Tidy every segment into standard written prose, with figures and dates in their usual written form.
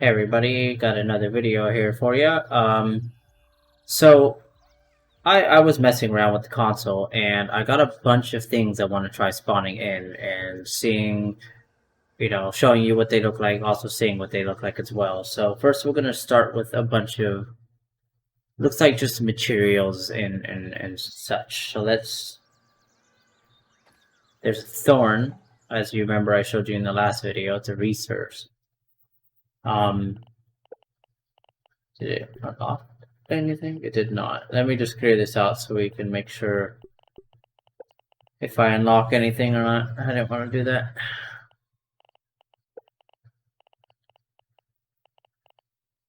Hey everybody, got another video here for you. So I was messing around with the console and I got a bunch of things I want to try spawning in and seeing, showing you what they look like, also seeing what they look like as well. So first we're gonna start with a bunch of, looks like just materials and such. So there's a thorn, as you remember I showed you in the last video. It's a resource. Did it unlock anything? It did not. Let me just clear this out so we can make sure if I unlock anything or not. I didn't want to do that.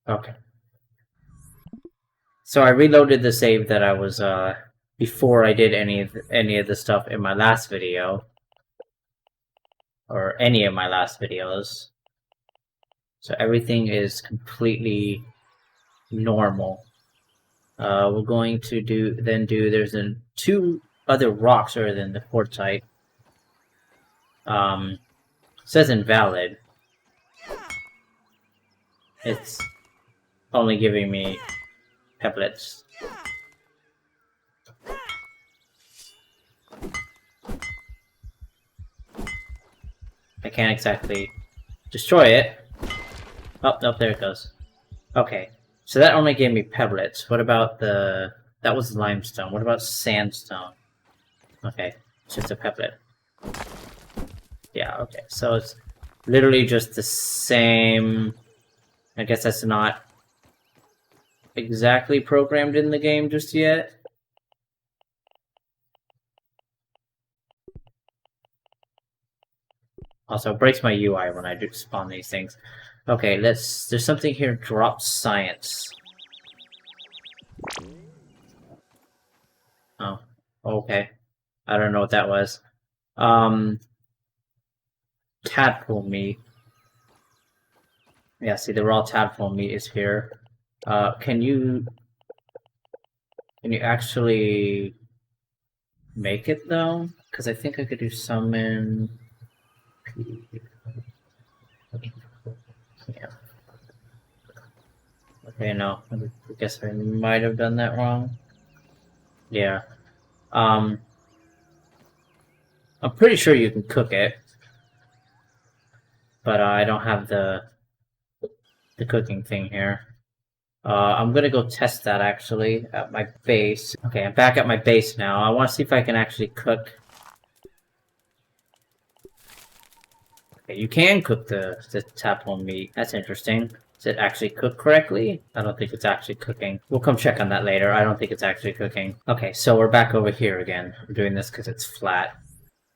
Okay. So I reloaded the save that I was before I did any of the stuff in my last video, or any of my last videos. So everything is completely normal. We're going to there's two other rocks other than the quartzite. It says invalid. It's only giving me pebblets. I can't exactly destroy it. Oh, nope, there it goes. Okay. So that only gave me pebblets. What about that was limestone. What about sandstone? Okay, it's just a pebblet. Yeah, okay. So it's literally just the same. I guess that's not exactly programmed in the game just yet. Also, it breaks my UI when I do spawn these things. Okay, there's something here, drop science. Oh, okay. I don't know what that was. Tadpole meat. Yeah, see, the raw tadpole meat is here. Can you actually make it, though? Because I think I could do summon... Yeah. Okay, no. I guess I might have done that wrong. Yeah. I'm pretty sure you can cook it. But I don't have the cooking thing here. I'm gonna go test that, actually, at my base. Okay, I'm back at my base now. I want to see if I can actually cook... Okay, you can cook the tadpole meat. That's interesting. Does it actually cook correctly? I don't think it's actually cooking. We'll come check on that later. I don't think it's actually cooking. Okay, so we're back over here again. I'm doing this because it's flat.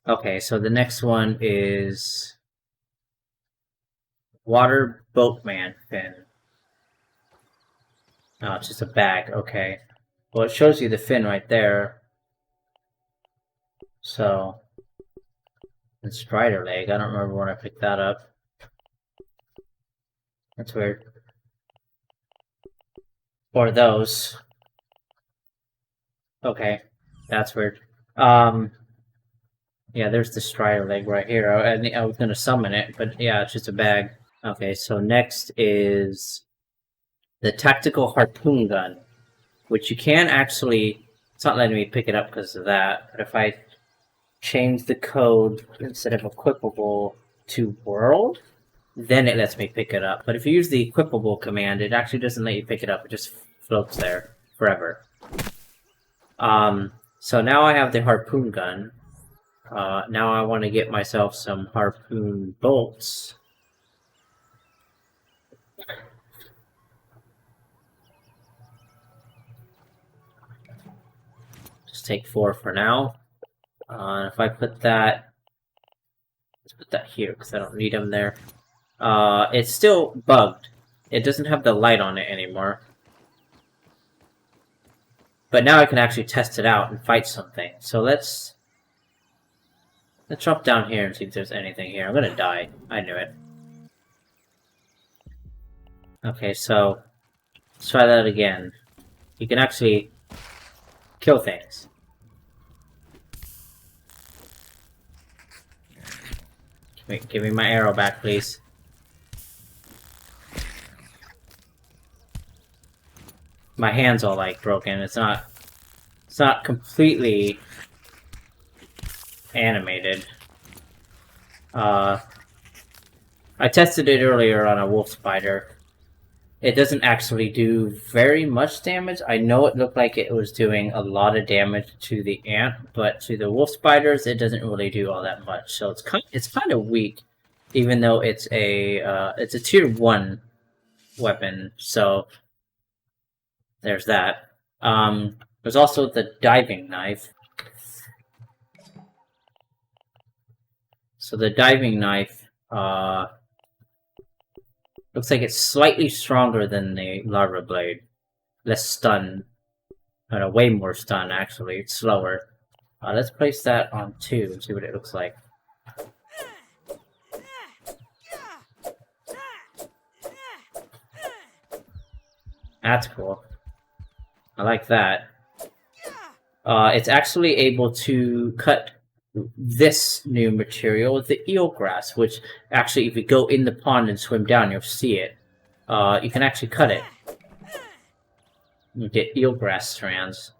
Okay, so the next one is... Water Boatman Fan. Oh, it's just a bag. Okay. Well, it shows you the fin right there. So... And Strider Leg. I don't remember when I picked that up. That's weird. Or those. Okay. That's weird. Yeah, there's the Strider Leg right here. I was gonna summon it, but yeah, it's just a bag. Okay, so next is the Tactical Harpoon Gun, which you can actually... It's not letting me pick it up because of that, but if I change the code instead of equipable to world, then it lets me pick it up. But if you use the equipable command, it actually doesn't let you pick it up. It just floats there forever. So now I have the harpoon gun. Now I want to get myself some harpoon bolts. Just take 4 for now. If I put that, let's put that here because I don't need them there. It's still bugged. It doesn't have the light on it anymore. But now I can actually test it out and fight something. So let's drop down here and see if there's anything here. I'm gonna die. I knew it. Okay, so let's try that again. You can actually kill things. Wait, give me my arrow back, please. my hand's all like broken. It's not completely animated. I tested it earlier on a wolf spider. It doesn't actually do very much damage. I know it looked like it was doing a lot of damage to the ant, but to the wolf spiders, it doesn't really do all that much. So it's kind of weak, even though it's a tier 1 weapon. So there's that. There's also the diving knife. So the diving knife looks like it's slightly stronger than the larva blade. Less stun. Way more stun, actually. It's slower. Let's place that on 2 and see what it looks like. That's cool. I like that. It's actually able to cut this new material, the eelgrass, which actually, if you go in the pond and swim down, you'll see it. You can actually cut it. You get eelgrass strands.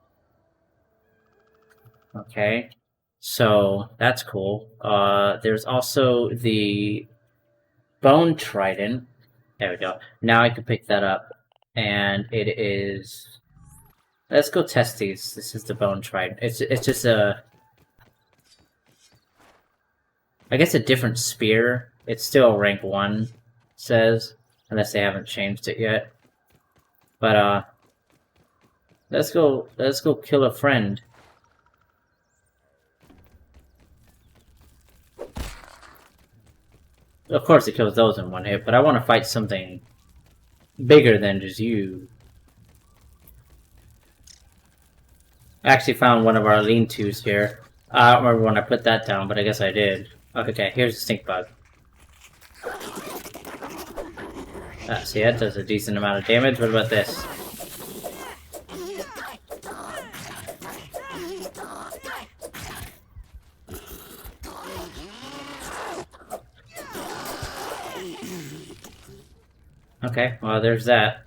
Okay, so that's cool. There's also the bone trident. There we go. Now I can pick that up, and it is. Let's go test these. This is the bone trident. It's just a. I guess a different spear. It's still rank 1, says, unless they haven't changed it yet. But let's go kill a friend. Of course it kills those in 1 hit, but I want to fight something bigger than just you. I actually found one of our lean-tos here. I don't remember when I put that down, but I guess I did. Okay, here's the stink bug. See, that does a decent amount of damage. What about this? Okay, well, there's that.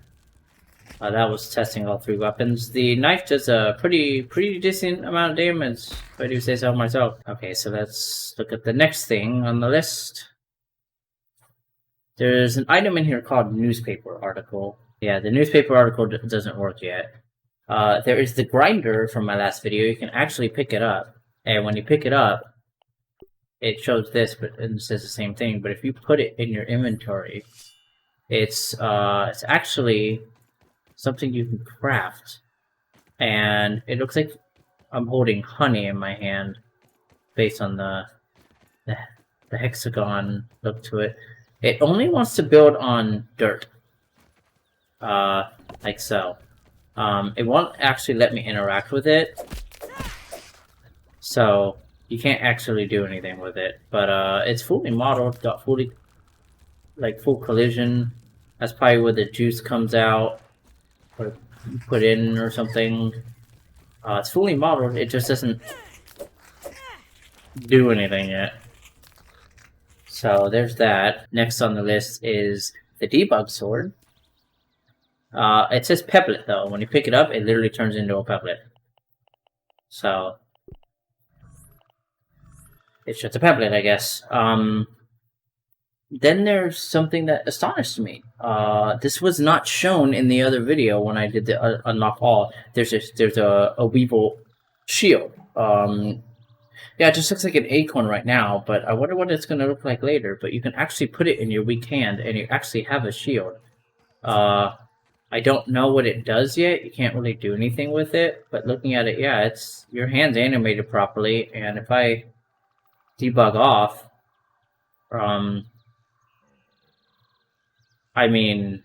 That was testing all 3 weapons. The knife does a pretty decent amount of damage, if I do say so myself. Okay, so let's look at the next thing on the list. There's an item in here called newspaper article. Yeah, the newspaper article doesn't work yet. There is the grinder from my last video. You can actually pick it up, and when you pick it up, it shows this, but it says the same thing. But if you put it in your inventory, it's actually something you can craft, and it looks like I'm holding honey in my hand, based on the hexagon look to it. It only wants to build on dirt, like so. It won't actually let me interact with it, so you can't actually do anything with it. But it's fully modeled, got full collision. That's probably where the juice comes out, or put in or something. It's fully modeled. It just doesn't do anything yet. So there's that. Next on the list is the Debug Sword. It says Pebblet, though. When you pick it up, it literally turns into a Pebblet. So it's just a Pebblet, I guess. Then there's something that astonished me. This was not shown in the other video when I did the Unlock All. There's a Weevil Shield. Yeah, it just looks like an acorn right now, but I wonder what it's going to look like later. But you can actually put it in your weak hand, and you actually have a shield. I don't know what it does yet. You can't really do anything with it. But looking at it, yeah, it's your hand's animated properly. And if I debug off, I mean,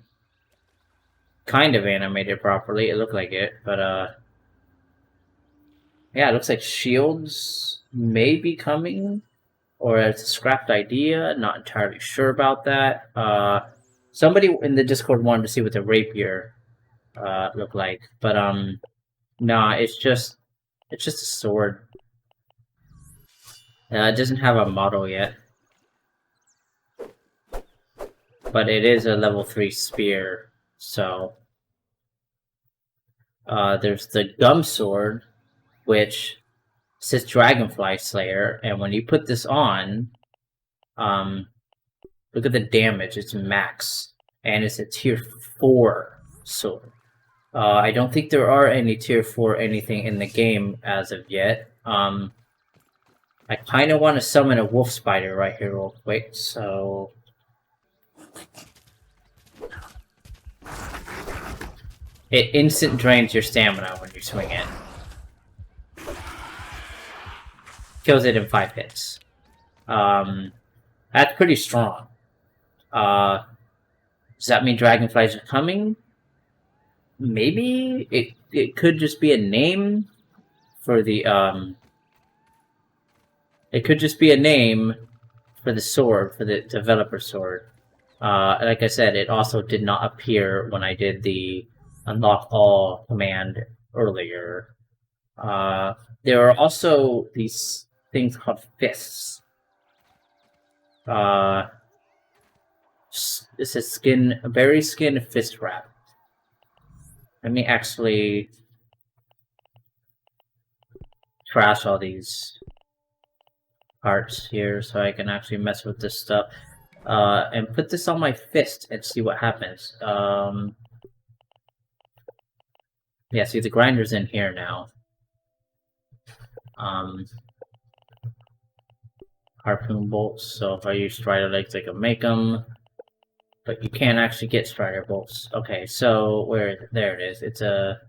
kind of animated properly. It looked like it, but yeah, it looks like shields may be coming, or it's a scrapped idea. Not entirely sure about that. Somebody in the Discord wanted to see what the rapier looked like, but nah, it's just a sword. It doesn't have a model yet, but it is a level 3 spear, so There's the Gum Sword, which says Dragonfly Slayer, and when you put this on, look at the damage. It's max, and it's a tier 4 sword. I don't think there are any tier 4 anything in the game as of yet. I kind of want to summon a wolf spider right here real quick, so... It instant drains your stamina when you swing it. Kills it in 5 hits. That's pretty strong. Does that mean dragonflies are coming? Maybe? It could just be a name for the, It could just be a name for the sword, for the developer sword. Like I said, it also did not appear when I did the Unlock All command earlier. There are also these things called fists. This is berry skin fist wrap. Let me actually trash all these parts here so I can actually mess with this stuff. And put this on my fist and see what happens. Yeah, see the grinder's in here now. Harpoon bolts, so if I use strider legs I can make them. But you can't actually get strider bolts. Okay, so there it is. It's a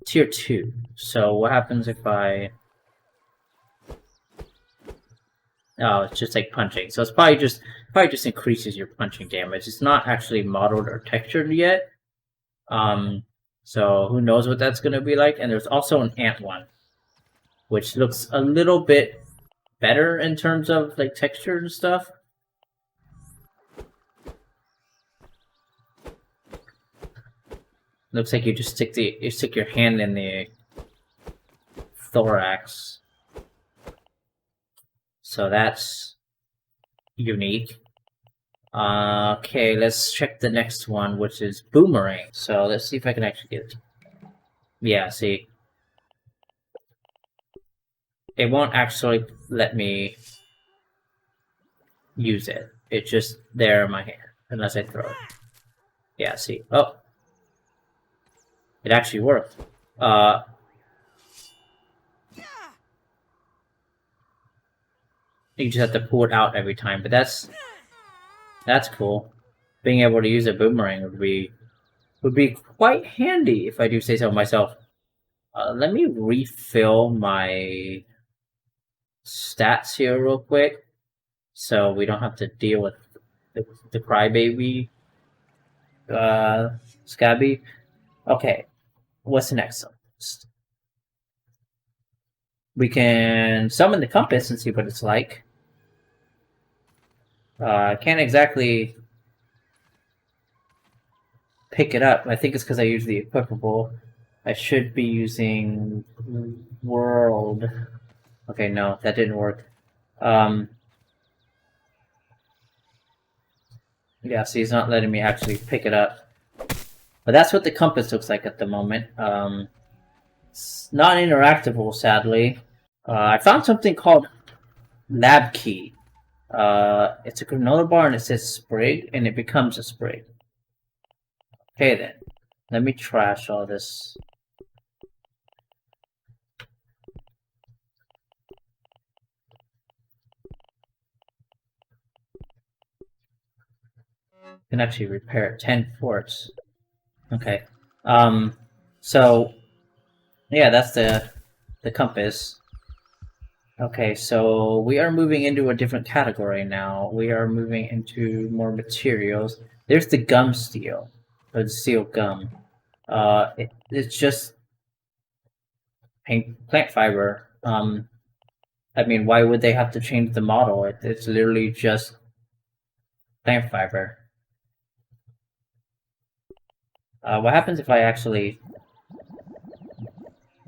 tier 2. So what happens if I... Oh, it's just like punching. So it's probably just increases your punching damage. It's not actually modeled or textured yet. So who knows what that's gonna be like. And there's also an ant one, which looks a little bit better in terms of like texture and stuff. Looks like you just stick your hand in the thorax. So that's unique. Okay, let's check the next one, which is Boomerang. So let's see if I can actually get it. Yeah, see. It won't actually let me use it. It's just there in my hand, unless I throw it. Yeah, see. Oh. It actually worked. You just have to pull it out every time, but that's cool. Being able to use a boomerang would be quite handy if I do say so myself. Let me refill my stats here real quick, so we don't have to deal with the crybaby Scabby. Okay, what's the next one? We can summon the compass and see what it's like. I can't exactly pick it up. I think it's because I use the equipable. I should be using world. Okay, no, that didn't work. Yeah, see, he's not letting me actually pick it up. But that's what the compass looks like at the moment. It's not interactable, sadly. I found something called Lab Key. It's a granola bar and it says sprig, and it becomes a sprig. Okay then, let me trash all this. You can actually repair it. 10 quartz. Okay. So yeah, that's the compass. Okay, so we are moving into a different category now. We are moving into more materials. There's the gum steel, or the steel gum. It's just plant fiber. I mean, why would they have to change the model? It's literally just plant fiber. What happens if I actually...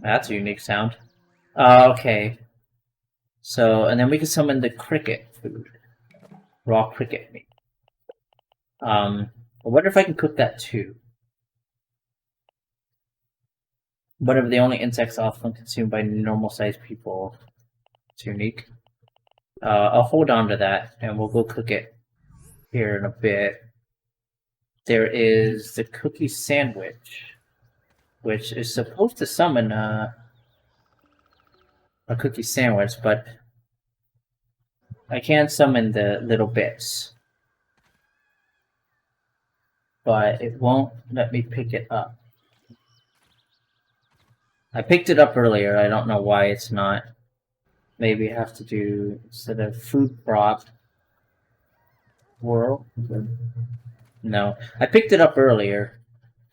That's a unique sound. Okay. So, and then we can summon the cricket food. Raw cricket meat. I wonder if I can cook that too. One of the only insects often consumed by normal-sized people. It's unique. I'll hold on to that, and we'll go cook it here in a bit. There is the cookie sandwich, which is supposed to summon a cookie sandwich, but I can summon the little bits. But it won't let me pick it up. I picked it up earlier, I don't know why it's not. Maybe I have to do, instead of food prop, world? No, I picked it up earlier.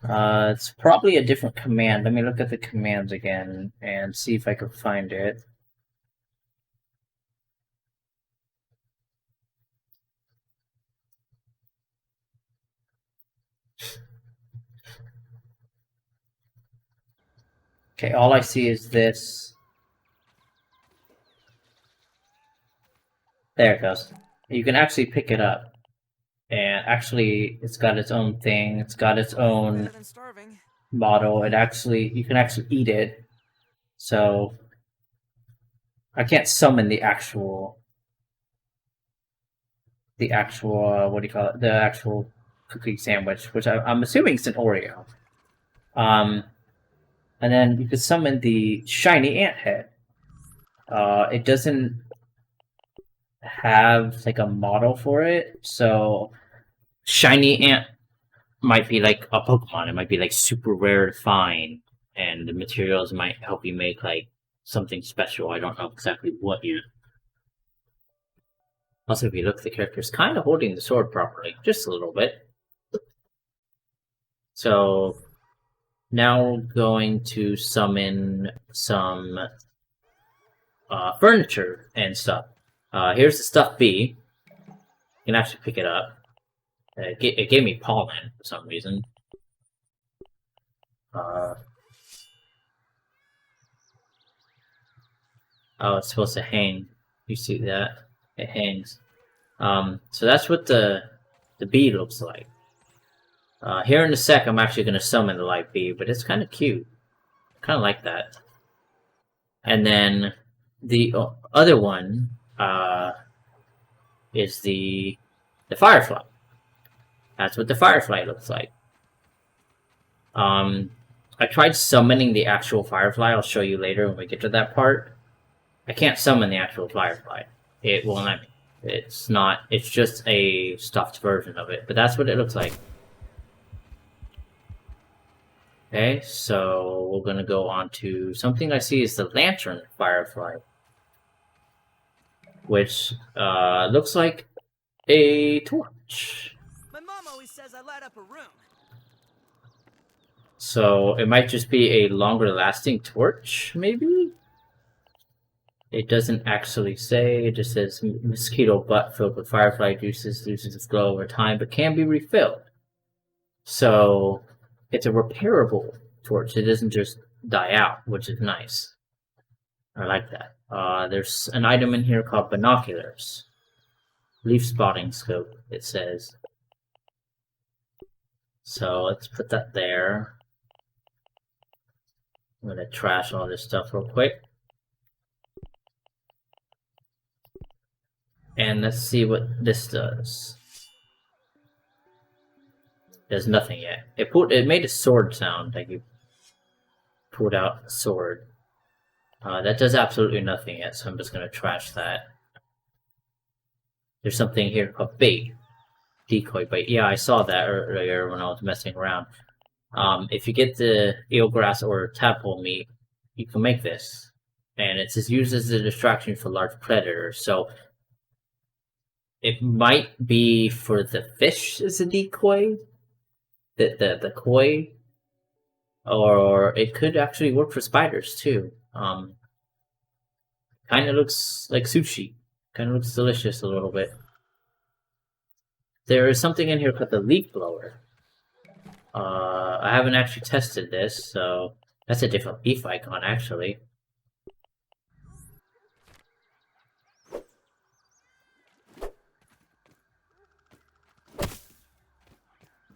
It's probably a different command. Let me look at the commands again and see if I can find it. Okay, all I see is this. There it goes. You can actually pick it up. And actually, it's got its own thing. It's got its own model. You can actually eat it. So, I can't summon the actual, what do you call it? The actual cookie sandwich, which I'm assuming is an Oreo. And then you can summon the shiny ant head. It doesn't have like a model for it, so shiny ant might be like a Pokemon. It might be like super rare to find, and the materials might help you make like something special. I don't know exactly what yet. Also, if you look, the character's kind of holding the sword properly, just a little bit. So now going to summon some furniture and stuff. Here's the stuff B. You can actually pick it up. It gave me pollen for some reason. Oh, it's supposed to hang. You see that? It hangs. So that's what the bee looks like. Here in a sec, I'm actually going to summon the light bee, but it's kind of cute. I kind of like that. And then the other one is the firefly. That's what the firefly looks like. I tried summoning the actual firefly. I'll show you later when we get to that part. I can't summon the actual firefly. It won't let me. It's not. It's just a stuffed version of it. But that's what it looks like. Okay, so we're gonna go on to something I see is the Lantern Firefly, which looks like a torch. My mom always says I light up a room. So it might just be a longer lasting torch, maybe? It doesn't actually say, it just says mosquito butt filled with firefly juices loses its glow over time, but can be refilled. So it's a repairable torch. It doesn't just die out, which is nice. I like that. There's an item in here called Binoculars. Leaf spotting scope, it says. So let's put that there. I'm gonna trash all this stuff real quick. And let's see what this does. There's nothing yet. It made a sword sound, like you pulled out a sword. That does absolutely nothing yet, so I'm just gonna trash that. There's something here called bait. Decoy bait. Yeah, I saw that earlier when I was messing around. If you get the eelgrass or tadpole meat, you can make this. And it's used as a distraction for large predators, so it might be for the fish as a decoy, the koi, or it could actually work for spiders too. Kind of looks like sushi. Kind of looks delicious a little bit. There is something in here called the leaf blower. I haven't actually tested this, so that's a different beef icon actually.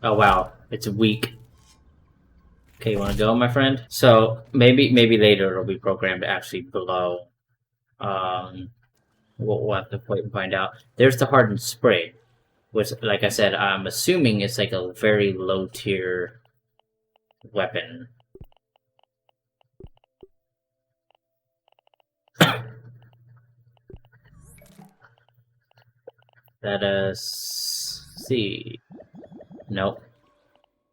Oh wow, it's weak. Okay, you want to go, my friend? So maybe later it'll be programmed to actually blow. We'll have to wait and find out. There's the hardened spray, which, like I said, I'm assuming it's like a very low tier weapon. Let us see. Nope.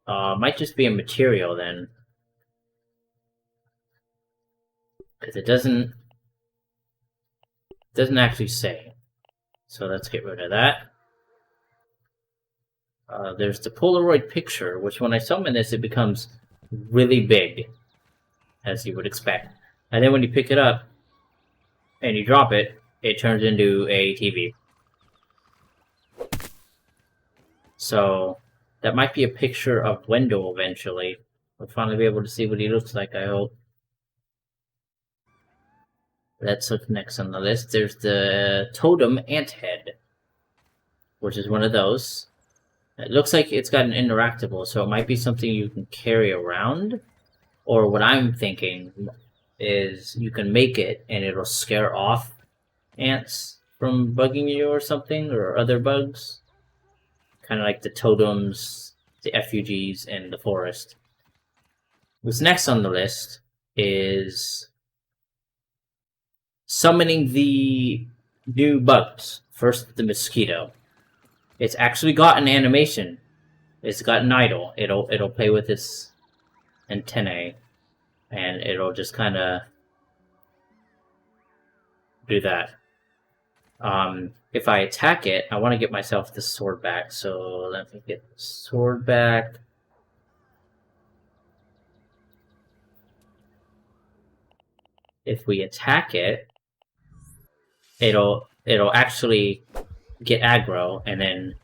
Might just be a material then. Because it doesn't actually say. So let's get rid of that. There's the Polaroid Picture, which when I summon this, it becomes really big, as you would expect. And then when you pick it up and you drop it, it turns into a TV. So that might be a picture of Wendell eventually. We'll finally be able to see what he looks like, I hope. Let's look next on the list. There's the Totem Ant Head, which is one of those. It looks like it's got an interactable, so it might be something you can carry around. Or what I'm thinking is you can make it and it'll scare off ants from bugging you or something, or other bugs. Kind of like the totems, the effigies in the forest. What's next on the list is summoning the new bugs. First, the Mosquito. It's actually got an animation. It's got an idle. It'll play with its antennae, and it'll just kind of do that. If I attack it, I want to get myself the sword back. So let me get the sword back. If we attack it, it'll actually get aggro, and then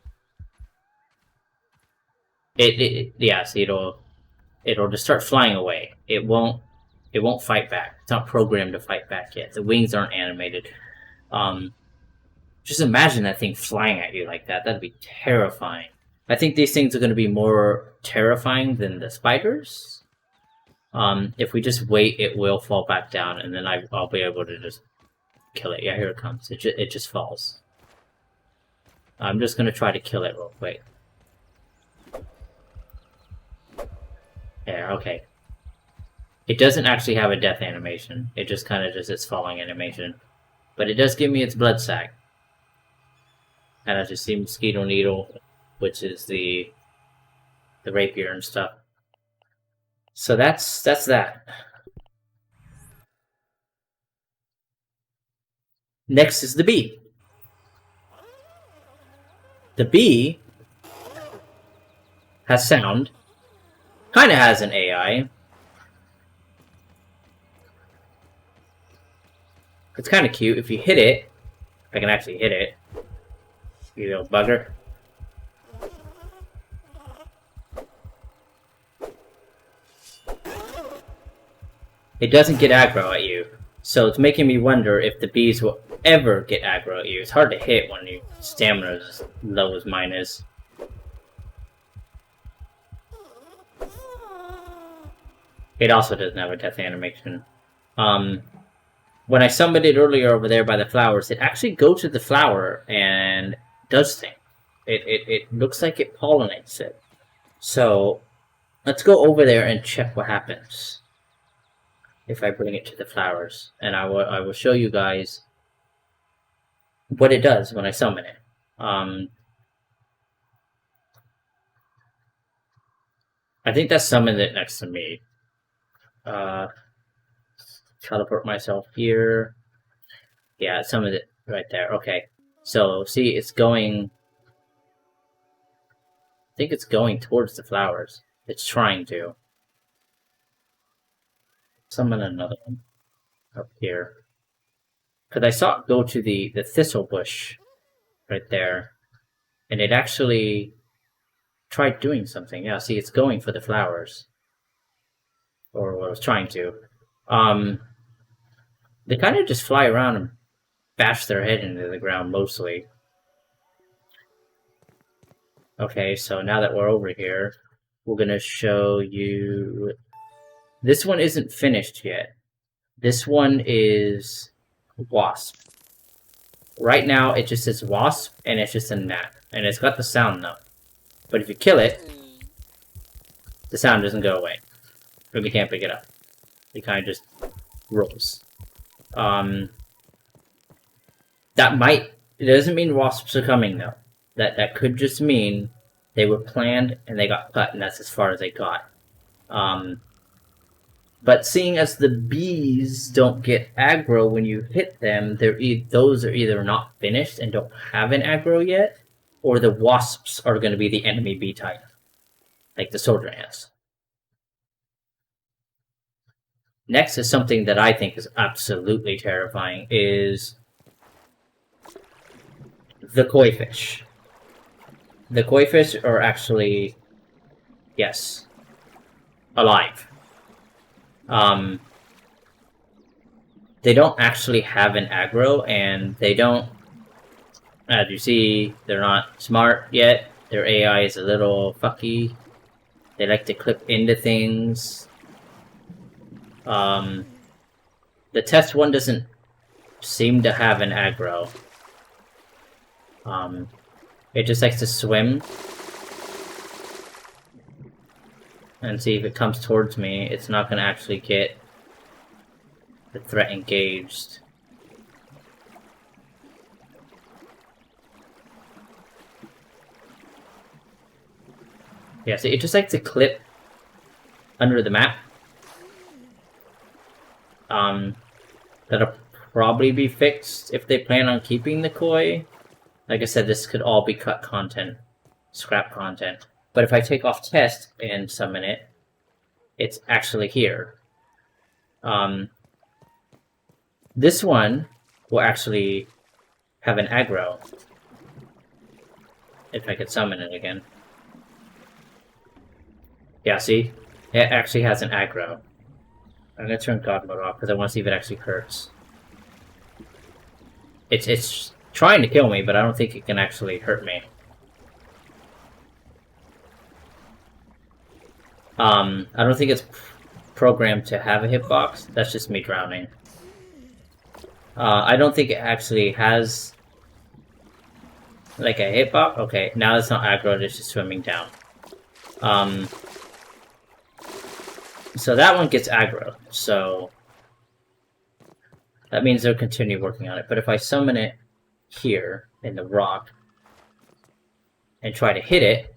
see, it'll just start flying away. It won't fight back. It's not programmed to fight back yet. The wings aren't animated. Just imagine that thing flying at you like that. That'd be terrifying. I think these things are going to be more terrifying than the spiders. If we just wait, it will fall back down, and then I'll be able to just kill it. Yeah, here it comes. It just falls. I'm just going to try to kill it real quick. There, okay. It doesn't actually have a death animation. It just kind of does its falling animation. But it does give me its blood sac. And as you see, Mosquito Needle, which is the rapier and stuff. So that's that. Next is the bee. The bee has sound. Kind of has an AI. It's kind of cute. If you hit it, if I can actually hit it, you little bugger. It doesn't get aggro at you. So it's making me wonder if the bees will ever get aggro at you. It's hard to hit when your stamina is as low as mine is. It also doesn't have a death animation. When I summoned it earlier over there by the flowers, it actually goes to the flower and does things. It looks like it pollinates it. So let's go over there and check what happens if I bring it to the flowers, and I will show you guys what it does when I summon it. I think that summoned it next to me. Teleport myself here. Yeah, it summoned it right there. Okay, so see, it's going. I think it's going towards the flowers. It's trying to. Summon another one up here. Because I saw it go to the thistle bush right there. And it actually tried doing something. Yeah, see, it's going for the flowers. Or what it was trying to. They kind of just fly around and bash their head into the ground mostly. Okay, so now that we're over here, we're going to show you This one isn't finished yet. This one is wasp. Right now, it just says wasp, and it's just a gnat. And it's got the sound, though. But if you kill it, the sound doesn't go away. Really can't pick it up. It kind of just rolls. That might... It doesn't mean wasps are coming, though. That could just mean they were planned, and they got cut, and that's as far as they got. But seeing as the bees don't get aggro when you hit them, those are either not finished and don't have an aggro yet, or the wasps are going to be the enemy bee type, like the soldier ants. Next is something that I think is absolutely terrifying, is the koi fish. The koi fish are actually, yes, alive. They don't actually have an aggro, and they don't, as you see, they're not smart yet. Their AI is a little fucky. They like to clip into things. The test one doesn't seem to have an aggro. It just likes to swim and see if it comes towards me. It's not going to actually get the threat engaged. Yeah, so it just likes to clip under the map. That'll probably be fixed if they plan on keeping the koi. Like I said, this could all be cut content, scrap content. But if I take off test and summon it, it's actually here. This one will actually have an aggro. If I could summon it again. Yeah, see? It actually has an aggro. I'm gonna turn God mode off because I want to see if it actually hurts. It's trying to kill me, but I don't think it can actually hurt me. I don't think it's programmed to have a hitbox. That's just me drowning. I don't think it actually has like a hitbox. Okay, now it's not aggro, it's just swimming down. So that one gets aggro, so that means they'll continue working on it. But if I summon it here in the rock and try to hit it,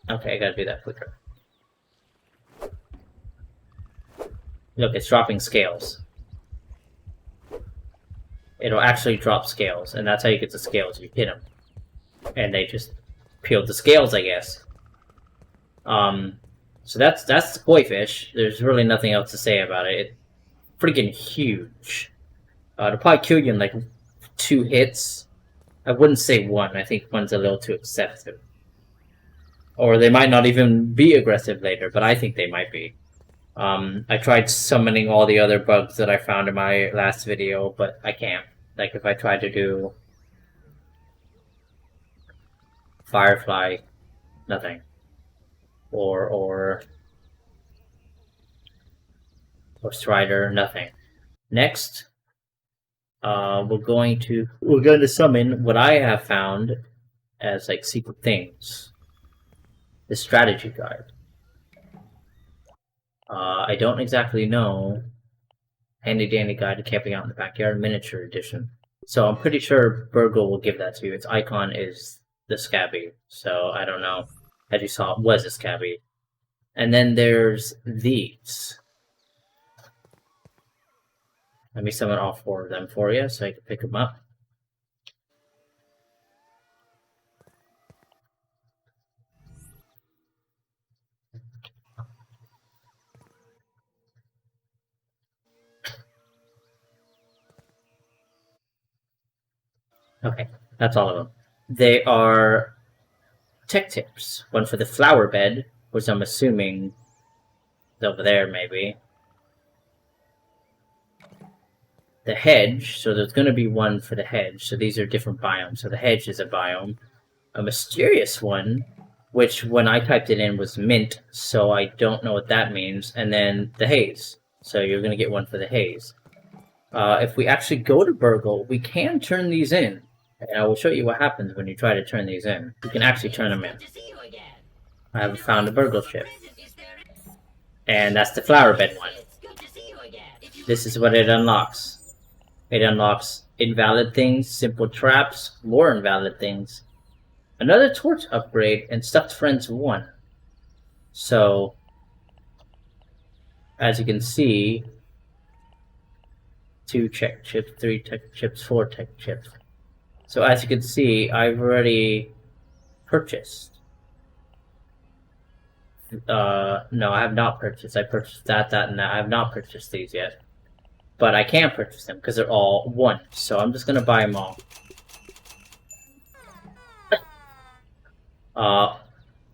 okay, I gotta do that quicker. Look, it's dropping scales. It'll actually drop scales, and that's how you get the scales. You hit them, and they just peeled the scales, I guess. So that's the koi fish. There's really nothing else to say about it. It's freaking huge. It'll probably kill you in like 2 hits. I wouldn't say 1. I think 1's a little too excessive. Or they might not even be aggressive later, but I think they might be. I tried summoning all the other bugs that I found in my last video, but I can't. Like if I tried to do Firefly, nothing. Or Strider, nothing. Next, we're going to summon what I have found as like secret things. The strategy guide. I don't exactly know. Handy dandy guide to camping out in the backyard, miniature edition. So I'm pretty sure Burgle will give that to you. Its icon is the Scabby, so I don't know. As you saw, it was a Scabby. And then there's these. Let me summon all 4 of them for you so I can pick them up. Okay, that's all of them. They are tech tips. One for the flower bed, which I'm assuming is over there maybe. The hedge, so there's going to be one for the hedge. So these are different biomes. So the hedge is a biome. A mysterious one which when I typed it in was mint, so I don't know what that means. And then the haze, so you're going to get one for the haze. If we actually go to burgle, we can turn these in. And I will show you what happens when you try to turn these in. You can actually turn them in. I have found a burgle chip. And that's the flower bed one. This is what it unlocks. It unlocks invalid things, simple traps, more invalid things, another torch upgrade, and stuffed friends 1. So, as you can see, 2 tech chips, 3 tech chips, 4 tech chips. So as you can see, I've already purchased. No, I have not purchased. I purchased that, and that. I have not purchased these yet. But I can purchase them because they're all 1. So I'm just gonna buy them all.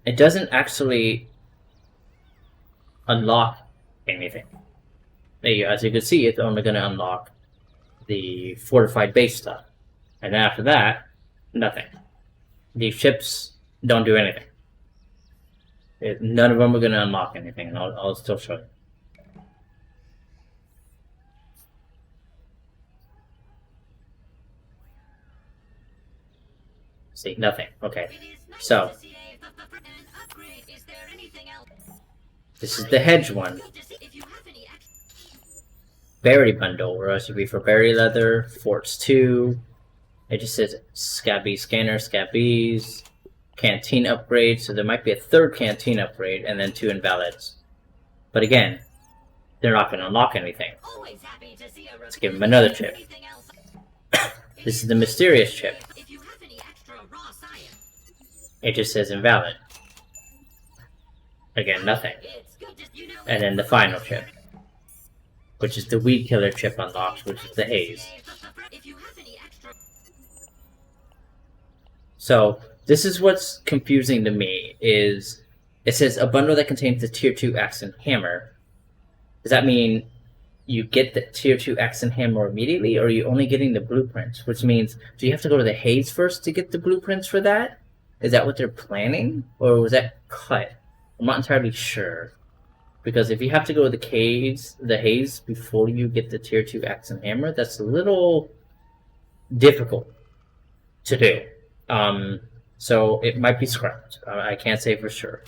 It doesn't actually unlock anything. As you can see, it's only gonna unlock the fortified base stuff. And then after that, nothing. These chips don't do anything. None of them are going to unlock anything, and I'll still show you. See, nothing. Okay. So, this is the hedge one. Berry bundle, recipe for berry leather, forts 2. It just says Scabby Scanner, Scabbies, Canteen upgrade, so there might be a 3rd Canteen upgrade, and then 2 invalids. But again, they're not going to unlock anything. Let's give them another chip. This is the mysterious chip. It just says invalid. Again, nothing. And then the final chip, which is the weed killer chip unlocked, which is the haze. So, this is what's confusing to me, is it says a bundle that contains the tier 2 axe and hammer. Does that mean you get the tier 2 axe and hammer immediately, or are you only getting the blueprints? Which means, do you have to go to the haze first to get the blueprints for that? Is that what they're planning? Or was that cut? I'm not entirely sure. Because if you have to go to the haze before you get the tier 2 axe and hammer, that's a little difficult to do. So it might be scrapped. I can't say for sure.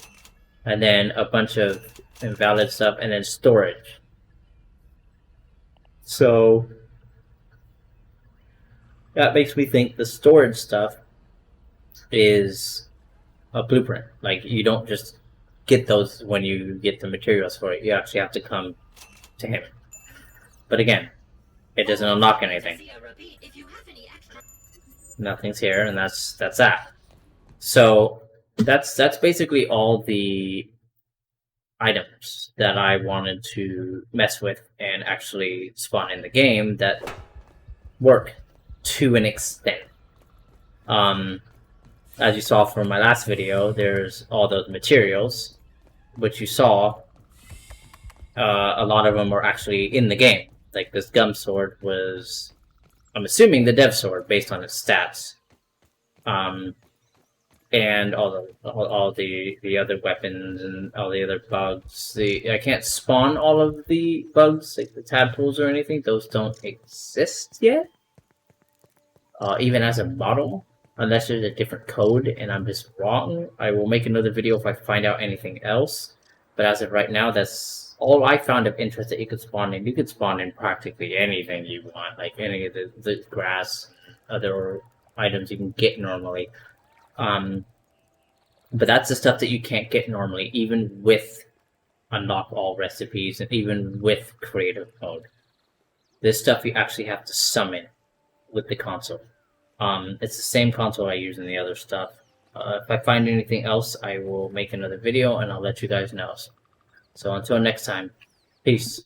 And then a bunch of invalid stuff, and then storage. So that makes me think the storage stuff is a blueprint. Like, you don't just get those when you get the materials for it. You actually have to come to him. But again, it doesn't unlock anything. Nothing's here, and that's that. So that's basically all the items that I wanted to mess with and actually spawn in the game that work to an extent. As you saw from my last video, there's all those materials, which you saw. A lot of them are actually in the game. Like this gum sword was, I'm assuming, the dev sword based on its stats. And all the other weapons and all the other bugs. I can't spawn all of the bugs, like the tadpoles or anything. Those don't exist yet. Even as a model, unless there's a different code and I'm just wrong. I will make another video if I find out anything else. But as of right now, that's all I found of interest that you could spawn in. You could spawn in practically anything you want, like any of the grass, other items you can get normally. But that's the stuff that you can't get normally, even with unlock all recipes and even with creative mode. This stuff you actually have to summon with the console. It's the same console I use in the other stuff. If I find anything else, I will make another video and I'll let you guys know. So until next time, peace.